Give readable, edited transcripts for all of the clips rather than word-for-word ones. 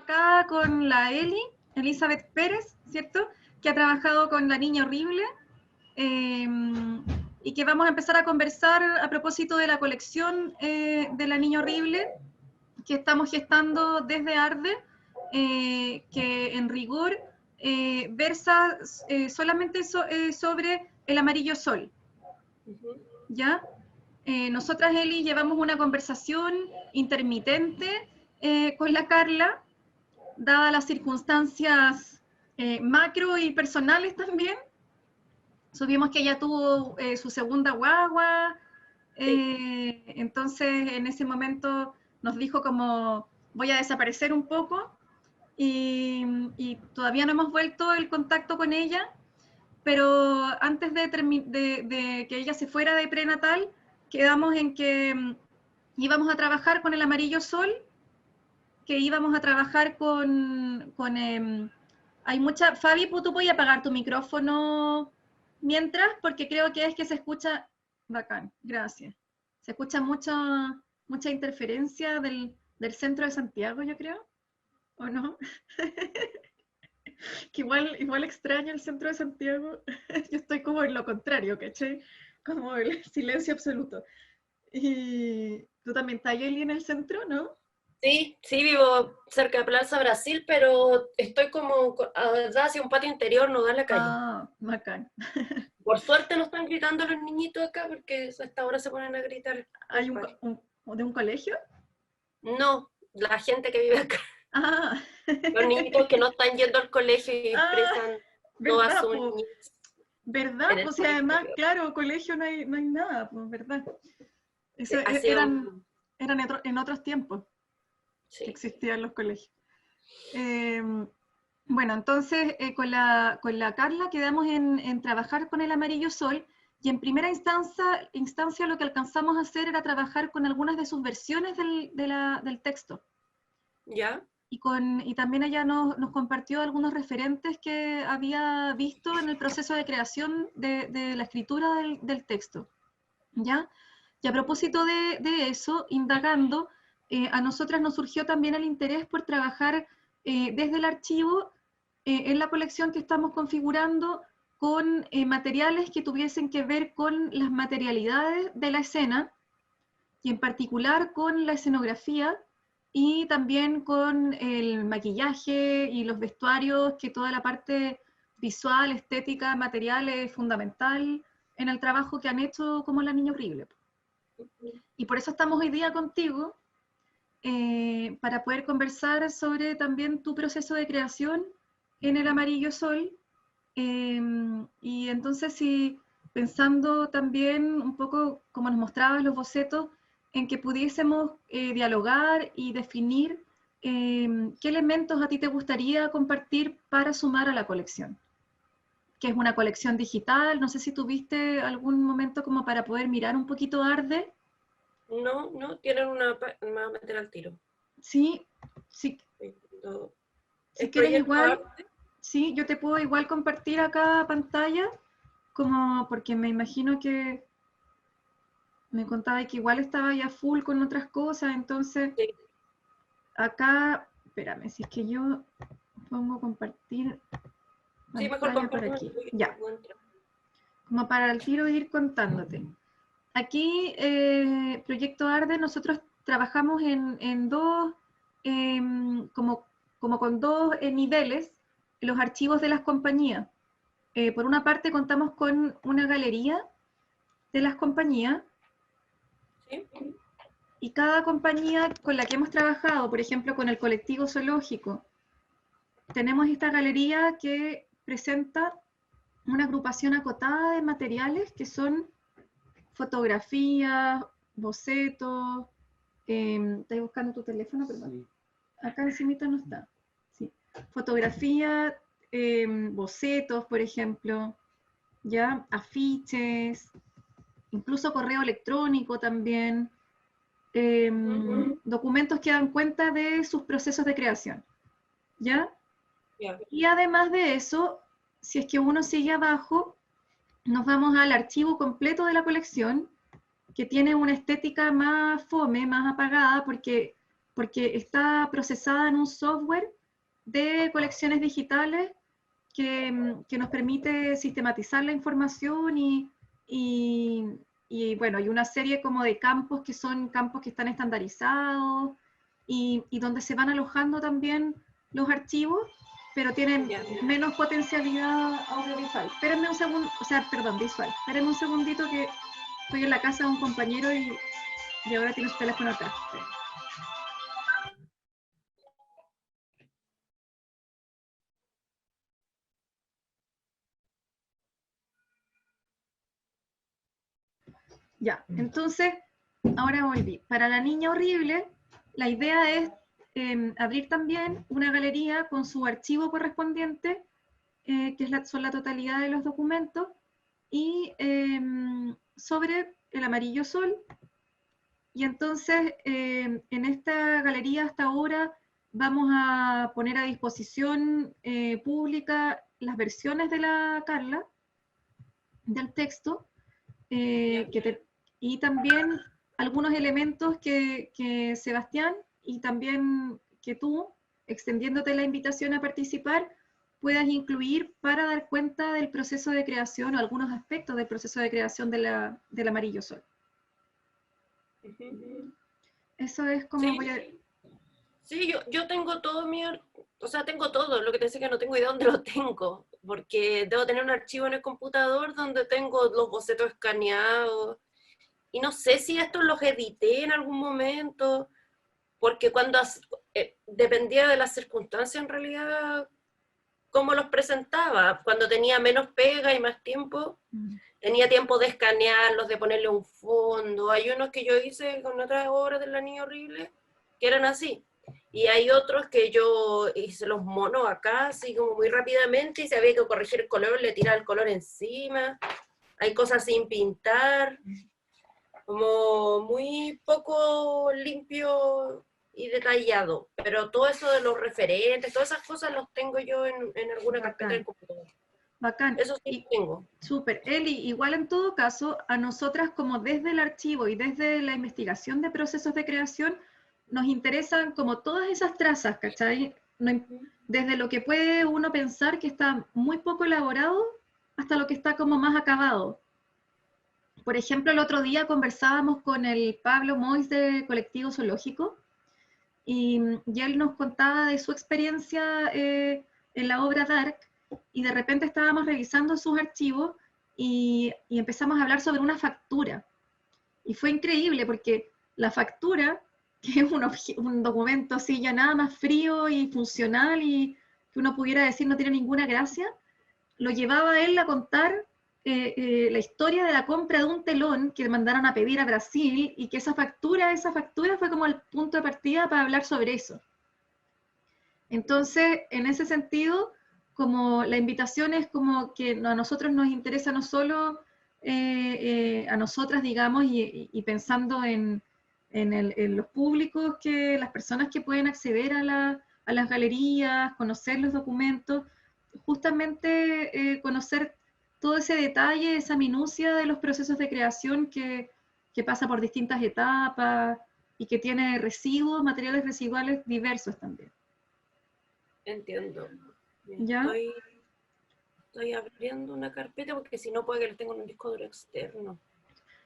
acá con la Elizabeth Pérez, ¿cierto? Que ha trabajado con La Niña Horrible, y que vamos a empezar a conversar a propósito de la colección de La Niña Horrible, que estamos gestando desde Arde, que en rigor versa solamente sobre el amarillo sol. ¿Ya? Nosotras, Eli, llevamos una conversación intermitente con la Carla, dadas las circunstancias macro y personales también. Supimos que ella tuvo su segunda guagua, entonces en ese momento nos dijo como voy a desaparecer un poco y todavía no hemos vuelto el contacto con ella, pero antes de que ella se fuera de prenatal, quedamos en que íbamos a trabajar con el amarillo sol, que íbamos a trabajar hay mucha... Fabi, ¿tú puedes apagar tu micrófono mientras? Porque creo que es que se escucha... Bacán, gracias. Se escucha mucha interferencia del centro de Santiago, yo creo, ¿o no? Que igual extraño el centro de Santiago. Yo estoy como en lo contrario, ¿cachai? Como el silencio absoluto. Y tú también estás ahí en el centro, ¿no? Sí, sí, vivo cerca de Plaza Brasil, pero estoy como hacia un patio interior, no da la calle. Ah, bacán. Por suerte no están gritando los niñitos acá, porque a esta hora se ponen a gritar. ¿Hay de un colegio? No, la gente que vive acá. Ah, Los niñitos que no están yendo al colegio y ah, expresan toda ¿verdad, su po? niñez ¿Verdad? en el Pues y patio además, interior. claro, colegio no hay nada, pues, ¿verdad? Eso Ha sido eran en otros tiempos que sí. existían los colegios. Eh, bueno, entonces con la Carla quedamos en trabajar con el amarillo sol, y en primera instancia lo que alcanzamos a hacer era trabajar con algunas de sus versiones del texto. ¿Ya? Y también ella nos compartió algunos referentes que había visto en el proceso de creación de la escritura del texto. ¿Ya? Y a propósito de eso, indagando, a nosotras nos surgió también el interés por trabajar desde el archivo en la colección que estamos configurando con materiales que tuviesen que ver con las materialidades de la escena, y en particular con la escenografía y también con el maquillaje y los vestuarios, que toda la parte visual, estética, material es fundamental en el trabajo que han hecho como La Niña Horrible. Y por eso estamos hoy día contigo, para poder conversar sobre también tu proceso de creación en el amarillo sol. Y entonces, si pensando también un poco, como nos mostrabas los bocetos, en que pudiésemos dialogar y definir qué elementos a ti te gustaría compartir para sumar a la colección, que es una colección digital. No sé si tuviste algún momento como para poder mirar un poquito Arde. No, no, tienen me va a meter al tiro. Sí, sí, si ¿Es quieres proyecto igual, arte? sí, yo te puedo igual compartir acá pantalla, como porque me imagino que me contaba que igual estaba ya full con otras cosas, entonces Sí, acá, espérame, si es que yo pongo compartir sí, mejor pantalla por compárteme aquí, porque no ya, encuentro. como para el tiro ir contándote. Aquí, Proyecto Arde, nosotros trabajamos en dos, como con dos niveles, los archivos de las compañías. Por una parte contamos con una galería de las compañías, ¿Sí? y cada compañía con la que hemos trabajado, por ejemplo con el colectivo zoológico, tenemos esta galería que presenta una agrupación acotada de materiales que son fotografías, bocetos. ¿Estás buscando tu teléfono? Perdón. Sí. Acá encimita no está. Sí. Fotografía, bocetos, por ejemplo, ya, afiches, incluso correo electrónico también, documentos que dan cuenta de sus procesos de creación, ¿ya? Ya. Y además de eso, si es que uno sigue abajo, nos vamos al archivo completo de la colección, que tiene una estética más fome, más apagada, porque está procesada en un software de colecciones digitales que nos permite sistematizar la información y bueno, hay una serie como de campos que son campos que están estandarizados y donde se van alojando también los archivos, pero tienen menos potencialidad audiovisual. Espérenme un segundo, o sea, perdón, visual. Espérenme un segundito que estoy en la casa de un compañero y ahora tiene su teléfono acá. Ya, entonces, ahora volví. Para la niña horrible, la idea es abrir también una galería con su archivo correspondiente, que son la totalidad de los documentos, y sobre el amarillo sol. Y entonces, en esta galería hasta ahora vamos a poner a disposición pública las versiones de la Carla, del texto, y también algunos elementos que Sebastián y también que tú, extendiéndote la invitación a participar, puedas incluir para dar cuenta del proceso de creación o algunos aspectos del proceso de creación del amarillo sol. Eso es como Sí, sí, yo tengo todo o sea, tengo todo, lo que te decía que no tengo idea dónde lo tengo, porque debo tener un archivo en el computador donde tengo los bocetos escaneados, y no sé si estos los edité en algún momento, porque cuando dependía de las circunstancias en realidad, cómo los presentaba, cuando tenía menos pega y más tiempo, tenía tiempo de escanearlos, de ponerle un fondo. Hay unos que yo hice con otras obras de La Niña Horrible que eran así. Y hay otros que yo hice los monos acá, así como muy rápidamente, y si había que corregir el color, le tiraba el color encima. Hay cosas sin pintar, como muy poco limpio y detallado. Pero todo eso de los referentes, todas esas cosas los tengo yo en alguna carpeta del computador. Bacán. Eso sí Y, tengo. súper. Eli, igual en todo caso, a nosotras como desde el archivo y desde la investigación de procesos de creación, nos interesan como todas esas trazas, ¿cachai? Desde lo que puede uno pensar que está muy poco elaborado hasta lo que está como más acabado. Por ejemplo, el otro día conversábamos con el Pablo Mois de Colectivo Zoológico y él nos contaba de su experiencia en la obra Dark, y de repente estábamos revisando sus archivos y empezamos a hablar sobre una factura. Y fue increíble porque la factura, que es un documento así ya nada más frío y funcional y que uno pudiera decir no tiene ninguna gracia, lo llevaba a él a contar la historia de la compra de un telón que mandaron a pedir a Brasil y que esa factura fue como el punto de partida para hablar sobre eso. Entonces, en ese sentido, como la invitación es como que a nosotros nos interesa no solo a nosotras, digamos, y pensando en los públicos, las personas que pueden acceder a las galerías, conocer los documentos, justamente conocer todo ese detalle, esa minucia de los procesos de creación que pasa por distintas etapas y que tiene residuos, materiales residuales diversos también. Entiendo. ¿Ya? Estoy abriendo una carpeta porque si no puede que les tengo en un disco duro externo.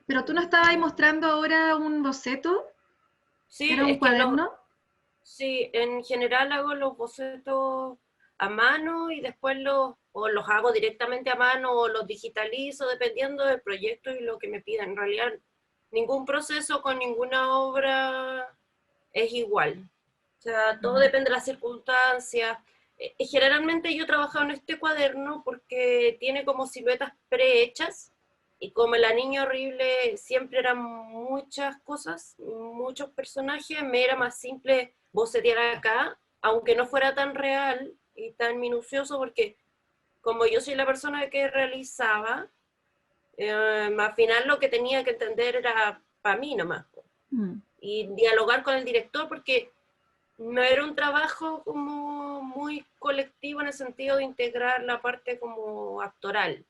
Pero tú no estabas ahí mostrando ahora un boceto, Sí, ¿era un es que cuaderno? sí, en general hago los bocetos a mano y después o los hago directamente a mano o los digitalizo dependiendo del proyecto y lo que me pidan. En realidad, ningún proceso con ninguna obra es igual. O sea, todo depende de las circunstancias. Generalmente yo he trabajado en este cuaderno porque tiene como siluetas prehechas y como La Niña Horrible siempre eran muchas cosas, muchos personajes, me era más simple bocetear acá, aunque no fuera tan real y tan minucioso porque como yo soy la persona que realizaba, al final lo que tenía que entender era para mí nomás. Y dialogar con el director porque no era un trabajo como muy colectivo en el sentido de integrar la parte como actoral.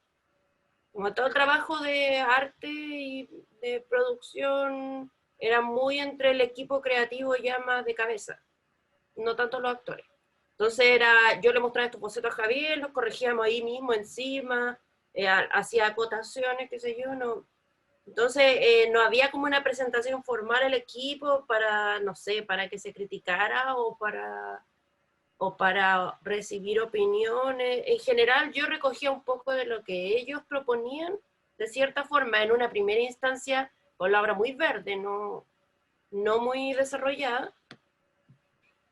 Como todo el trabajo de arte y de producción era muy entre el equipo creativo ya más de cabeza, no tanto los actores. Entonces yo le mostraba estos bocetos a Javier, los corregíamos ahí mismo encima, hacía acotaciones, qué sé yo, no. Entonces no había como una presentación formal al equipo para, no sé, para que se criticara o para recibir opiniones. En general yo recogía un poco de lo que ellos proponían, de cierta forma, en una primera instancia, con la obra muy verde, no muy desarrollada,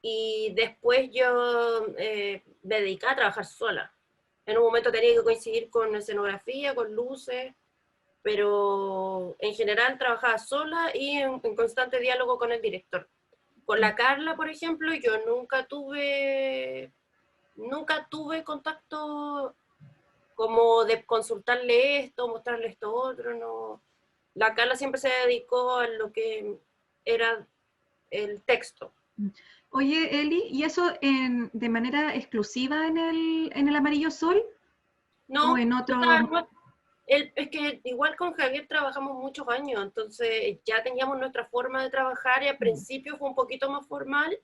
y después yo me dediqué a trabajar sola. En un momento tenía que coincidir con escenografía, con luces, pero en general trabajaba sola y en constante diálogo con el director. Con la Carla, por ejemplo, yo nunca tuve contacto como de consultarle esto, mostrarle esto otro, no. La Carla siempre se dedicó a lo que era el texto. Oye, Eli, ¿y eso de manera exclusiva en el Amarillo Sol? ¿O No, en o sea, otro? es que igual con Javier trabajamos muchos años, entonces ya teníamos nuestra forma de trabajar y al principio fue un poquito más formal,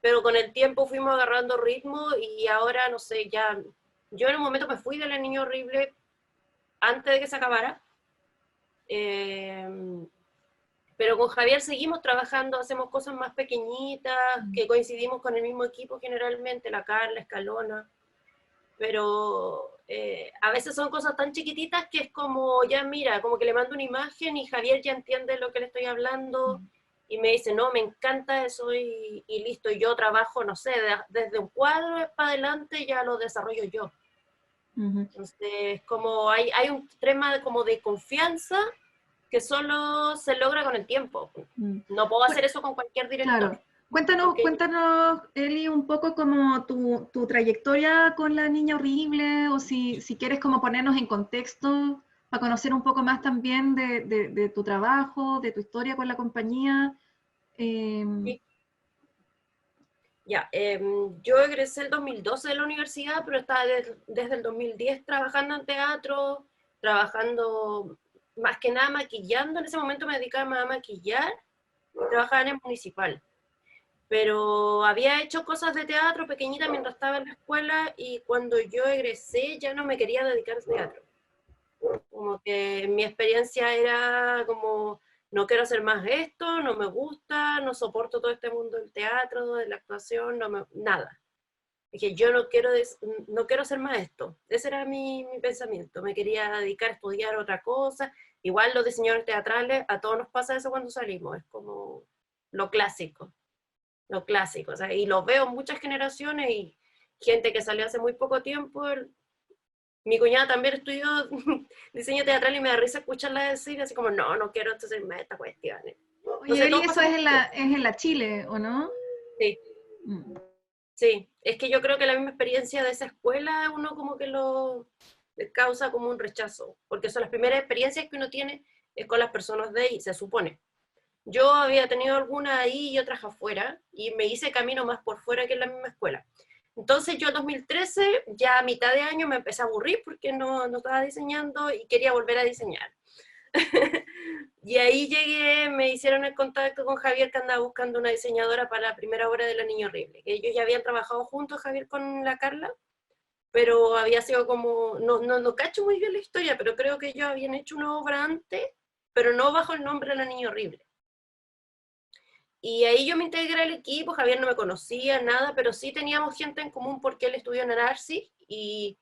pero con el tiempo fuimos agarrando ritmo y ahora, no sé, ya, yo en un momento me fui de La Niña Horrible antes de que se acabara, eh, pero con Javier seguimos trabajando, hacemos cosas más pequeñitas, que coincidimos con el mismo equipo generalmente, la Carla, Escalona, pero a veces son cosas tan chiquititas que es como, ya mira, como que le mando una imagen y Javier ya entiende lo que le estoy hablando y me dice, no, me encanta eso y listo, y yo trabajo, no sé, desde un cuadro para adelante ya lo desarrollo yo. Entonces, como hay un tema como de confianza que solo se logra con el tiempo. No puedo hacer eso con cualquier director. Claro. Cuéntanos, Eli, un poco como tu trayectoria con La Niña Horrible, o si quieres como ponernos en contexto para conocer un poco más también de tu trabajo, de tu historia con la compañía. Sí. Ya, yo egresé el 2012 de la universidad, pero estaba desde el 2010 trabajando en teatro, trabajando más que nada maquillando. En ese momento me dedicaba más a maquillar y trabajaba en el municipal. Pero había hecho cosas de teatro pequeñita mientras estaba en la escuela y cuando yo egresé ya no me quería dedicar al teatro. Como que mi experiencia era como, no quiero hacer más esto, no me gusta, no soporto todo este mundo del teatro, de la actuación, nada. Dije, yo no quiero hacer más esto. Ese era mi pensamiento. Me quería dedicar a estudiar otra cosa. Igual los diseñadores teatrales, a todos nos pasa eso cuando salimos. Es como lo clásico, lo clásico. O sea, y lo veo en muchas generaciones y gente que salió hace muy poco tiempo. Mi cuñada también estudió diseño teatral y me da risa escucharla decir así como, no quiero hacer más estas cuestiones. Oye, Entonces Eli, todos eso pasamos por eso. es en la Chile, ¿o no? Sí. Sí, es que yo creo que la misma experiencia de esa escuela uno como que lo causa como un rechazo, porque son las primeras experiencias que uno tiene es con las personas de ahí, se supone. Yo había tenido algunas ahí y otras afuera, y me hice camino más por fuera que en la misma escuela. Entonces yo en 2013, ya a mitad de año me empecé a aburrir porque no estaba diseñando y quería volver a diseñar. Y ahí llegué, me hicieron el contacto con Javier que andaba buscando una diseñadora para la primera obra de La Niña Horrible. Ellos ya habían trabajado juntos, Javier con la Carla, pero había sido como, no cacho muy bien la historia, pero creo que ellos habían hecho una obra antes, pero no bajo el nombre de La Niña Horrible. Y ahí yo me integré al equipo, Javier no me conocía, nada, pero sí teníamos gente en común porque él estudió en Arcis y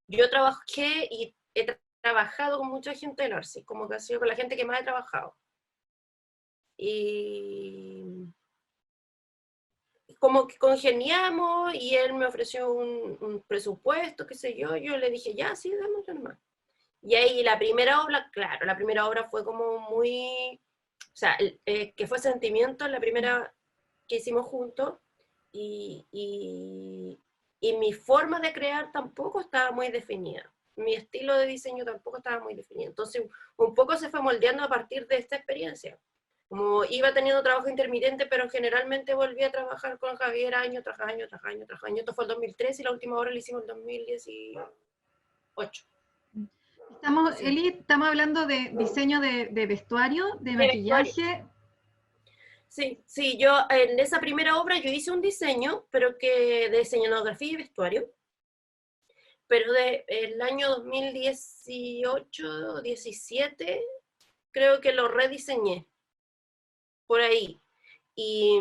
yo trabajé y he trabajado con mucha gente del Arcis, como que ha sido con la gente que más he trabajado. Y como que congeniamos y él me ofreció un presupuesto, qué sé yo le dije, ya, sí, démosle nomás. Y ahí la primera obra, claro, la primera obra fue como muy, o sea, que fue Sentimiento, la primera que hicimos juntos, y mi forma de crear tampoco estaba muy definida. Mi estilo de diseño tampoco estaba muy definido. Entonces, un poco se fue moldeando a partir de esta experiencia. Como iba teniendo trabajo intermitente, pero generalmente volví a trabajar con Javier año tras año, tras año, tras año. Esto fue el 2013 y la última obra la hicimos en 2018. Eli, estamos hablando de diseño de vestuario, de De vestuario. maquillaje. Sí, sí, yo en esa primera obra yo hice un diseño, pero que de escenografía y vestuario, pero el año 2018, 17, creo que lo rediseñé por ahí. Y,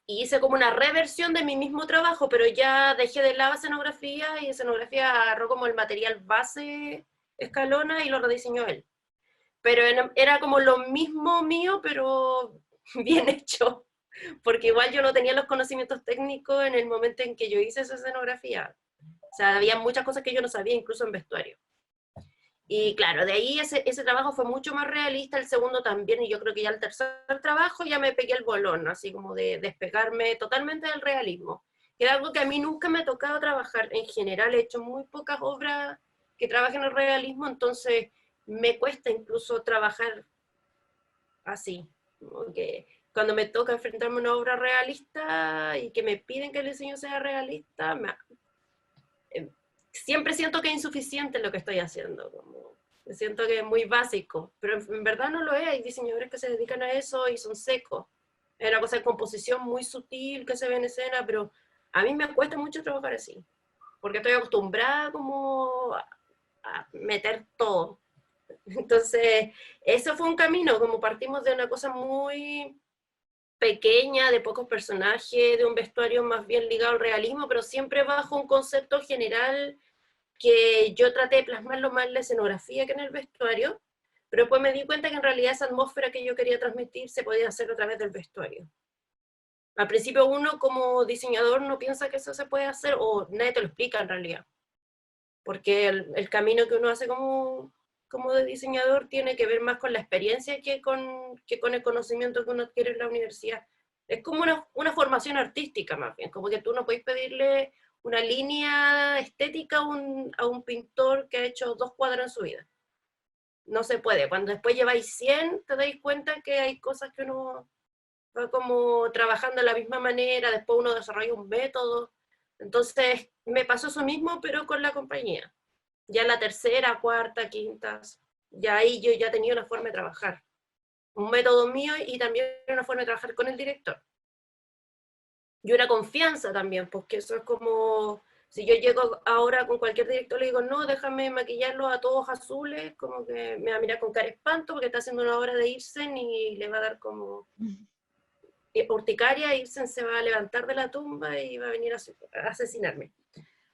y hice como una reversión de mi mismo trabajo, pero ya dejé de lado escenografía y escenografía agarró como el material base Escalona y lo rediseñó él. Pero era como lo mismo mío, pero bien hecho, porque igual yo no tenía los conocimientos técnicos en el momento en que yo hice esa escenografía. O sea, había muchas cosas que yo no sabía, incluso en vestuario. Y claro, de ahí ese trabajo fue mucho más realista, el segundo también, y yo creo que ya el tercer trabajo ya me pegué el bolón, así como de despegarme totalmente del realismo, que era algo que a mí nunca me ha tocado trabajar. En general he hecho muy pocas obras que trabajen el realismo, entonces me cuesta incluso trabajar así, como que cuando me toca enfrentarme a una obra realista y que me piden que el diseño sea realista, siempre siento que es insuficiente lo que estoy haciendo, como, siento que es muy básico, pero en verdad no lo es, hay diseñadores que se dedican a eso y son secos, es una cosa de composición muy sutil que se ve en escena, pero a mí me cuesta mucho trabajar así, porque estoy acostumbrada como a meter todo. Entonces, eso fue un camino, como partimos de una cosa muy pequeña, de pocos personajes, de un vestuario más bien ligado al realismo, pero siempre bajo un concepto general que yo traté de plasmarlo más en la escenografía que en el vestuario, pero después me di cuenta que en realidad esa atmósfera que yo quería transmitir se podía hacer a través del vestuario. Al principio uno como diseñador no piensa que eso se puede hacer, o nadie te lo explica en realidad, porque el camino que uno hace como de diseñador tiene que ver más con la experiencia que con el conocimiento que uno adquiere en la universidad. Es como una formación artística más bien, como que tú no puedes pedirle una línea estética a un pintor que ha hecho 2 cuadros en su vida. No se puede. Cuando después lleváis 100, te dais cuenta que hay cosas que uno va como trabajando de la misma manera, después uno desarrolla un método. Entonces, me pasó eso mismo, pero con la compañía. Ya la tercera, cuarta, quinta, ya ahí yo ya tenía una forma de trabajar. Un método mío y también una forma de trabajar con el director. Y una confianza también, porque eso es como, si yo llego ahora con cualquier director le digo, no, déjame maquillarlo a todos azules, como que me va a mirar con cara de espanto porque está haciendo una hora de Ibsen y le va a dar como urticaria, Ibsen se va a levantar de la tumba y va a venir a asesinarme.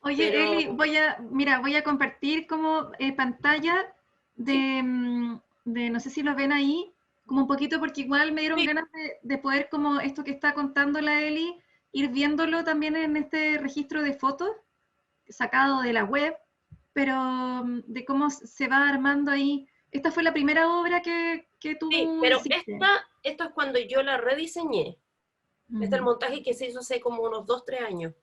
Oye, Pero Eli, voy a compartir como pantalla sí, no sé si lo ven ahí, como un poquito, porque igual me dieron sí, ganas de poder, como esto que está contando la Eli, ir viéndolo también en este registro de fotos sacado de la web, pero de cómo se va armando ahí. Esta fue la primera obra que sí, tú pero hiciste. esto es cuando yo la rediseñé. Este es el Ujú. montaje que se hizo hace como unos 2, 3 años.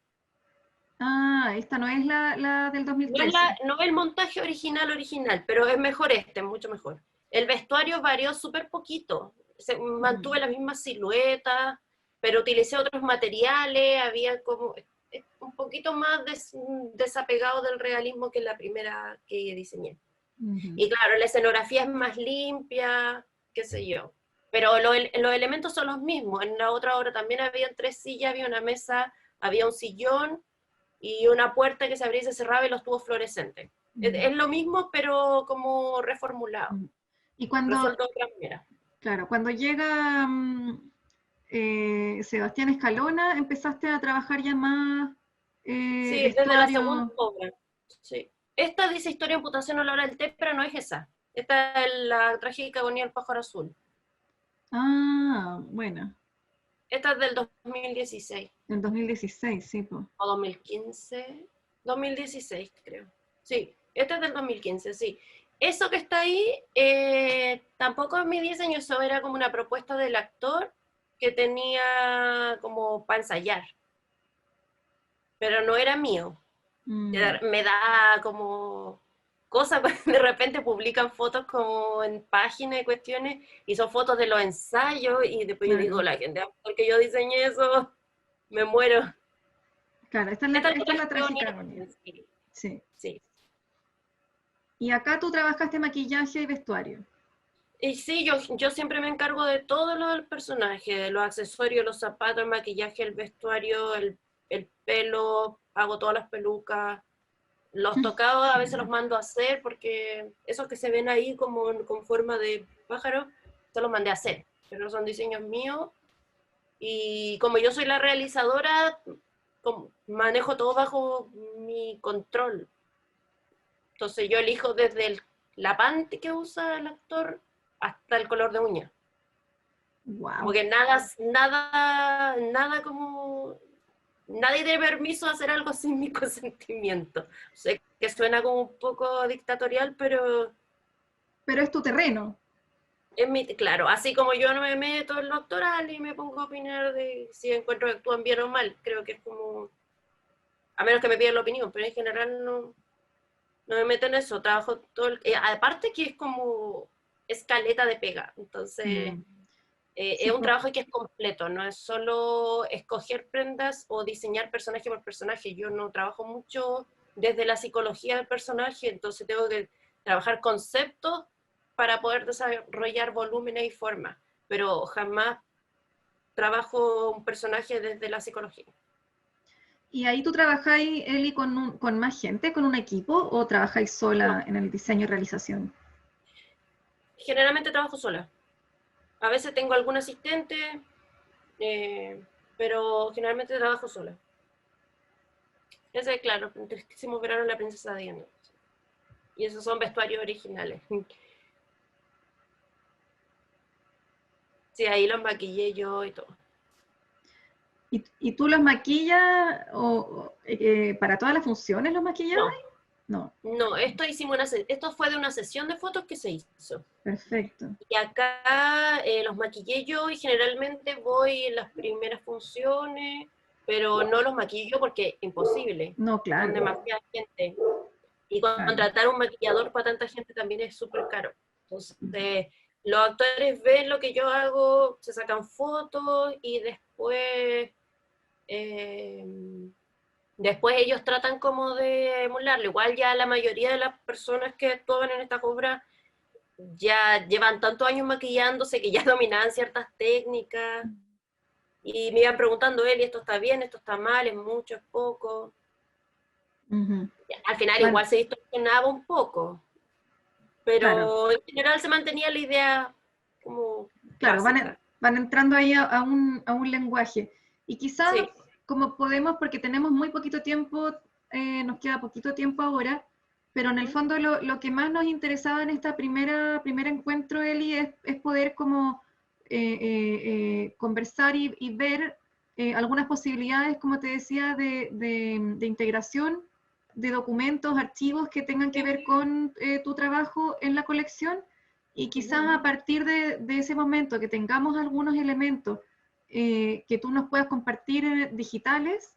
Ah, esta no es la del No es, 2013. no es el montaje original, pero es mejor este, mucho mejor. El vestuario varió súper poquito. Ujú. Mantuve la misma silueta, pero utilicé otros materiales, había como un poquito más desapegado del realismo que la primera que diseñé. Ujú. Y claro, la escenografía es más limpia, qué sé yo. Pero los elementos son los mismos. En la otra obra también había 3 sillas, había una mesa, había un sillón y una puerta que se abría y se cerraba y los tubos fluorescentes. Ujú. Es lo mismo, pero como reformulado, Ujú. Y cuando, resuelto de otra manera. claro, cuando llega Sebastián Escalona, empezaste a trabajar ya más Sí, desde la segunda vestuario. obra. Sí. Esta dice historia en putación a la hora del té, pero no es esa. Esta es la trágica agonía del pájaro azul. Ah, bueno, Esta es del 2016 en 2016, sí, pues. o 2015. 2016, creo. Sí, esta es del 2015, sí. Eso que está ahí tampoco es mi diseño, eso era como una propuesta del actor que tenía como para ensayar, pero no era mío. Mm, Me da como cosa cuando de repente publican fotos como en páginas y cuestiones y son fotos de los ensayos y después yo digo, claro, la gente, porque yo diseñé eso, me muero. claro, Esta es la esta es la trágica trágica agonía. agonía. Sí, Sí. sí. Y acá tú trabajaste maquillaje y vestuario. Y sí, yo siempre me encargo de todo lo del personaje, de los accesorios, los zapatos, el maquillaje, el vestuario, el pelo, hago todas las pelucas. Los tocados a veces los mando a hacer porque esos que se ven ahí como con forma de pájaro, se los mandé a hacer, pero son diseños míos. Y como yo soy la realizadora, manejo todo bajo mi control. Entonces yo elijo desde la panty que usa el actor hasta el color de uña. Como Wow. que nada como... Nadie tiene permiso de hacer algo sin mi consentimiento. Sé que suena como un poco dictatorial, pero Pero es tu terreno. claro, así como yo no me meto en lo actoral y me pongo a opinar de si encuentro que actúan bien o mal, creo que es como, a menos que me pidan la opinión, pero en general no me meto en eso, trabajo todo, aparte que es como escaleta de pega, entonces Mm. es Sí, un trabajo que es completo, no es solo escoger prendas o diseñar personaje por personaje, yo no trabajo mucho desde la psicología del personaje, entonces tengo que trabajar conceptos para poder desarrollar volúmenes y formas, pero jamás trabajo un personaje desde la psicología. ¿y ahí tú trabajáis, Eli, con más gente, con un equipo, o trabajáis No, sola en el diseño y realización? generalmente trabajo sola. A veces tengo algún asistente, eh, pero generalmente trabajo sola. Ese es claro, el tristísimo verano de la princesa Diana. Y esos son vestuarios originales. Sí, ahí los maquillé yo y todo. ¿Y tú los maquillas para todas las funciones los maquillas? No, No, no, esto fue de una sesión de fotos que se hizo. perfecto. Y acá los maquillé yo y generalmente voy en las primeras funciones, pero no los maquillo porque es imposible. No, Son claro, demasiada gente. Y claro. contratar un maquillador para tanta gente también es súper caro. Entonces, los actores ven lo que yo hago, se sacan fotos y eh, después ellos tratan como de emularlo. Igual ya la mayoría de las personas que actúan en esta obra ya llevan tantos años maquillándose que ya dominaban ciertas técnicas y me iban preguntando, Eli, esto está bien, esto está mal, es mucho, es poco. Ujú. Al final Van, igual se distorsionaba un poco, claro, pero en general se mantenía la idea como claro, básica. van entrando ahí a un lenguaje. Y quizás, Sí. como podemos, porque tenemos muy poquito tiempo, nos queda poquito tiempo ahora, pero en el fondo lo que más nos interesaba en esta primer encuentro, Eli, es poder como conversar y ver algunas posibilidades, como te decía, de integración de documentos, archivos que tengan que ver con tu trabajo en la colección y quizás a partir de ese momento que tengamos algunos elementos que tú nos puedas compartir digitales,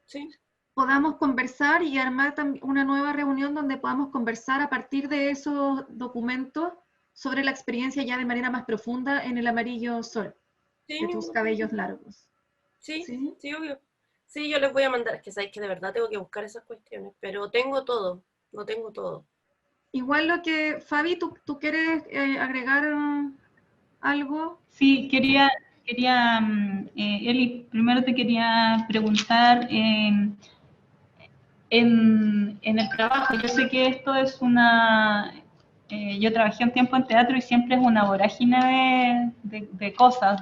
Sí. podamos conversar y armar una nueva reunión donde podamos conversar a partir de esos documentos sobre la experiencia ya de manera más profunda en el amarillo sol Sí, de tus ningún problema. cabellos largos. Sí, ¿Sí? sí, obvio. Sí, yo les voy a mandar, es que sabéis que de verdad tengo que buscar esas cuestiones, pero tengo todo, no tengo todo. Igual lo que, Fabi, ¿tú quieres agregar algo? Sí, Eli, primero te quería preguntar en el trabajo. Yo sé que esto es yo trabajé un tiempo en teatro y siempre es una vorágine de cosas,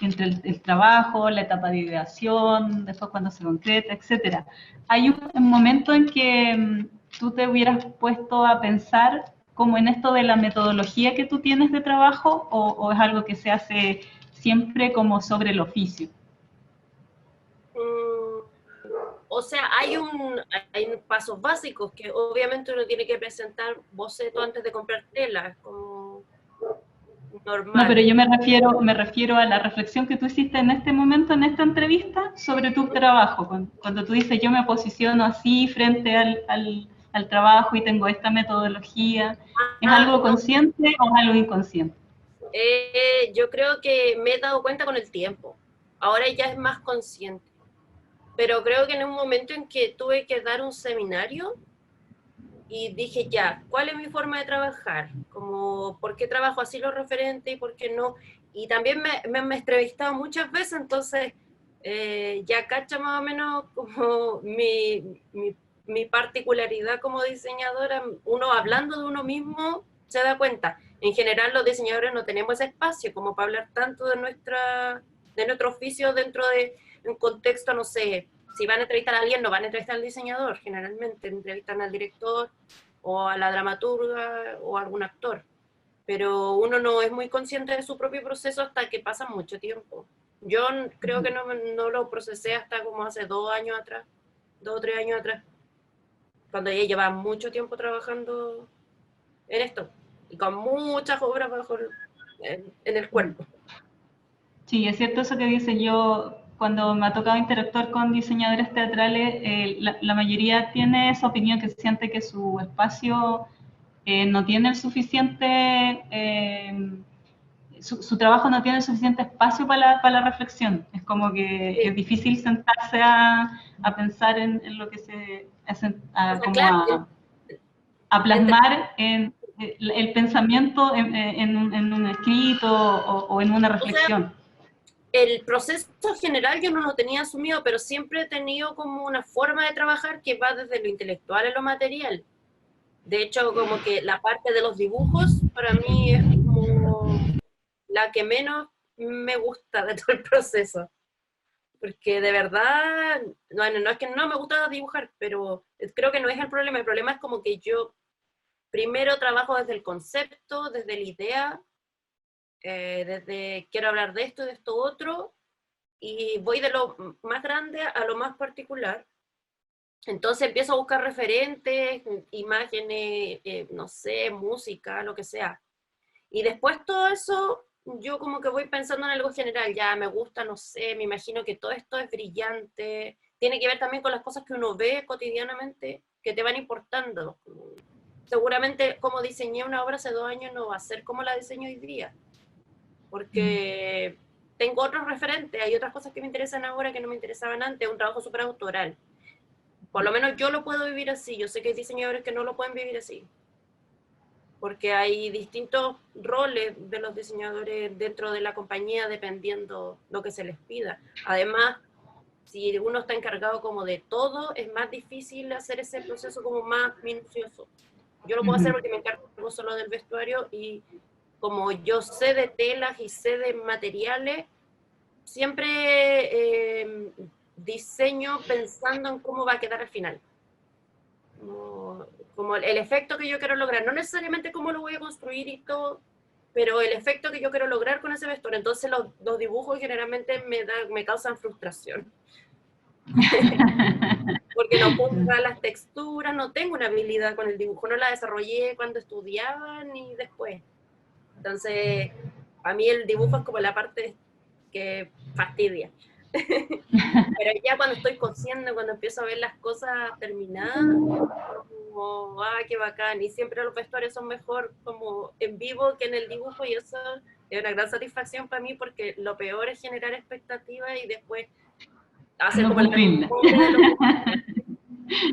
entre el trabajo, la etapa de ideación, después cuando se concreta, etcétera. ¿Hay un momento en que tú te hubieras puesto a pensar como en esto de la metodología que tú tienes de trabajo o es algo que se hace siempre como sobre el oficio? Mm, o sea, hay pasos básicos que obviamente uno tiene que presentar boceto antes de comprar tela, es como No, pero normal. yo me refiero a la reflexión que tú hiciste en este momento, en esta entrevista, sobre tu trabajo. Cuando tú dices, yo me posiciono así frente al trabajo y tengo esta metodología, ¿es Ah, algo no, consciente o es algo inconsciente? yo creo que me he dado cuenta con el tiempo. Ahora ya es más consciente. Pero creo que en un momento en que tuve que dar un seminario, y dije ya, ¿cuál es mi forma de trabajar? Como, ¿por qué trabajo así los referentes y por qué no? Y también me he entrevistado muchas veces, entonces ya cacha más o menos como mi particularidad como diseñadora. Uno hablando de uno mismo se da cuenta. En general los diseñadores no tenemos ese espacio como para hablar tanto de nuestro oficio dentro de un contexto, no sé, si van a entrevistar a alguien, no van a entrevistar al diseñador, generalmente entrevistan al director o a la dramaturga o a algún actor. Pero uno no es muy consciente de su propio proceso hasta que pasa mucho tiempo. Yo creo que no lo procesé hasta como hace 2 años atrás, 2 o 3 años atrás, cuando ya llevaba mucho tiempo trabajando en esto y con muchas obras en el cuerpo. Sí, es cierto eso que dice. Yo, cuando me ha tocado interactuar con diseñadores teatrales, la mayoría tiene esa opinión, que siente que su espacio no tiene el suficiente, su trabajo no tiene el suficiente espacio para la reflexión. Es como que Sí. es difícil sentarse a pensar en lo que se hace, O sea, como claro, a plasmar el pensamiento en un escrito o en una o sea, reflexión. el proceso general yo no lo tenía asumido, pero siempre he tenido como una forma de trabajar que va desde lo intelectual a lo material. De hecho, como que la parte de los dibujos para mí es como la que menos me gusta de todo el proceso. Porque de verdad, bueno, no es que no me gusta dibujar, pero creo que no es el problema es como que yo primero trabajo desde el concepto, desde la idea, desde quiero hablar de esto otro, y voy de lo más grande a lo más particular. Entonces empiezo a buscar referentes, imágenes, no sé, música, lo que sea. Y después todo eso, yo como que voy pensando en algo general, ya me gusta, no sé, me imagino que todo esto es brillante, tiene que ver también con las cosas que uno ve cotidianamente, que te van importando. Seguramente como diseñé una obra hace 2 años no va a ser como la diseño hoy día, porque tengo otros referentes, hay otras cosas que me interesan ahora que no me interesaban antes, un trabajo súper autoral. Por lo menos yo lo puedo vivir así, yo sé que hay diseñadores que no lo pueden vivir así, porque hay distintos roles de los diseñadores dentro de la compañía dependiendo lo que se les pida. Además, si uno está encargado como de todo, es más difícil hacer ese proceso como más minucioso. Yo lo puedo hacer porque me encargo solo del vestuario y como yo sé de telas y sé de materiales, siempre diseño pensando en cómo va a quedar al final. Como el efecto que yo quiero lograr, no necesariamente cómo lo voy a construir y todo, pero el efecto que yo quiero lograr con ese vestuario. Entonces los dibujos generalmente me causan frustración. Porque no puedo usar las texturas, no tengo una habilidad con el dibujo, no la desarrollé cuando estudiaba ni después. Entonces, a mí el dibujo es como la parte que fastidia. Pero ya cuando estoy cosiendo, cuando empiezo a ver las cosas terminadas, como, ah, qué bacán, y siempre los vestuarios son mejor como en vivo que en el dibujo, y eso es una gran satisfacción para mí, porque lo peor es generar expectativas y después hacer No como la cumplirla. memoria de lo que...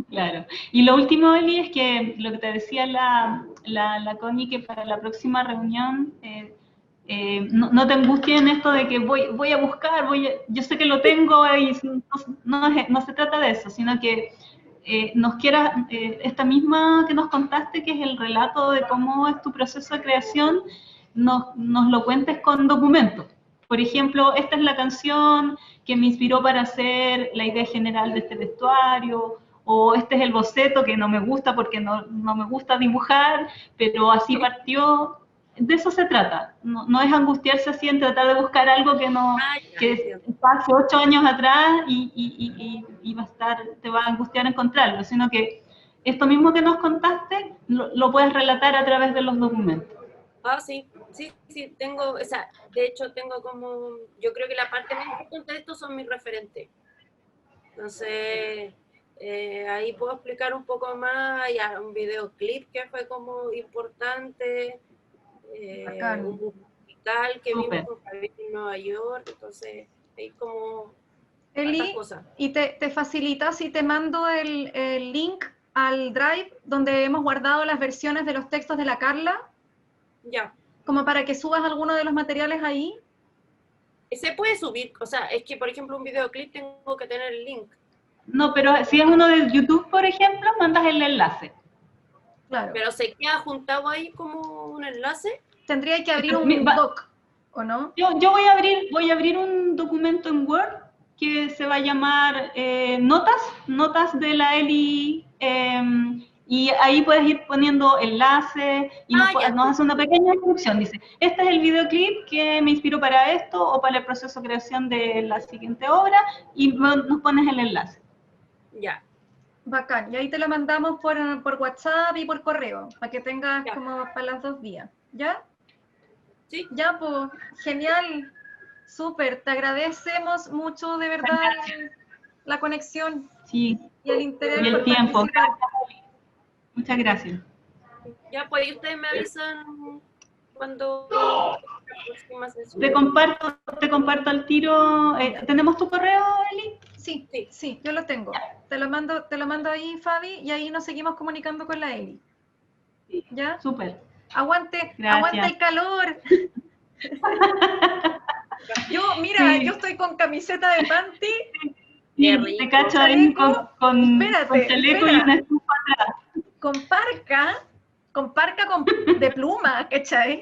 Claro. Y lo último, Eli, es que lo que te decía la Connie, que para la próxima reunión no te angusties en esto de que voy a buscar, yo sé que lo tengo y no se trata de eso, sino que nos quieras, esta misma que nos contaste, que es el relato de cómo es tu proceso de creación, nos lo cuentes con documentos. Por ejemplo, esta es la canción que me inspiró para hacer la idea general de este vestuario, o este es el boceto que no me gusta porque no me gusta dibujar, pero así partió. De eso se trata. No es angustiarse así en tratar de buscar algo Ah, ya, que entiendo. está hace 8 años atrás y va a estar, te va a angustiar encontrarlo, sino que esto mismo que nos contaste lo puedes relatar a través de los documentos. Ah, sí, tengo, o sea, de hecho tengo como, yo creo que la parte más importante de esto son mis referentes. Entonces, ahí puedo explicar un poco más, hay un videoclip que fue como importante, un musical que vimos Súper. con Javier en Nueva York, entonces hay como hartas Eli, cosas. ¿y te facilita si te mando el link al Drive donde hemos guardado las versiones de los textos de la Carla, Ya. como para que subas alguno de los materiales ahí. Se puede subir, o sea, es que por ejemplo un videoclip tengo que tener el link, No, pero si es uno de YouTube, por ejemplo, mandas el enlace. Claro. pero se queda juntado ahí como un enlace. Tendría que abrir un doc, ¿o no? Yo voy a abrir un documento en Word que se va a llamar notas de la Eli, y ahí puedes ir poniendo enlaces y nos hace una pequeña descripción. Dice, este es el videoclip que me inspiró para esto o para el proceso de creación de la siguiente obra, y nos pones el enlace. Ya. Bacán, y ahí te lo mandamos por WhatsApp y por correo, para que tengas como para las 2 vías, ¿ya? Sí. Ya, pues, genial, súper, te agradecemos mucho de verdad la conexión, sí, y el interés y el por tiempo. participar. Muchas gracias. Ya, pues ahí ustedes me avisan cuando la próxima sesión. Te comparto al tiro. ¿Tenemos tu correo, Eli? Sí, sí, yo lo tengo. Te lo mando ahí, Fabi, y ahí nos seguimos comunicando con la Eli. ¿Ya? Súper. Aguante el calor. Mira, yo estoy con camiseta de panty. Sí, te cacho ahí con chaleco y una estufa atrás. Con parca de pluma, ¿cachai?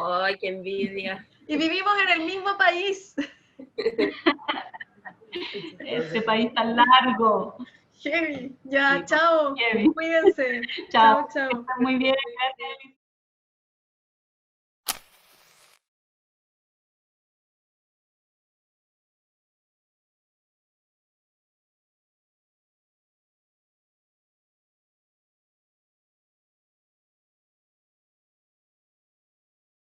Ay, qué envidia. Y vivimos en el mismo país. Este país tan largo. Heavy. Ya, Sí, chao. heavy. Cuídense. Chao. Chao. Está muy bien, gracias.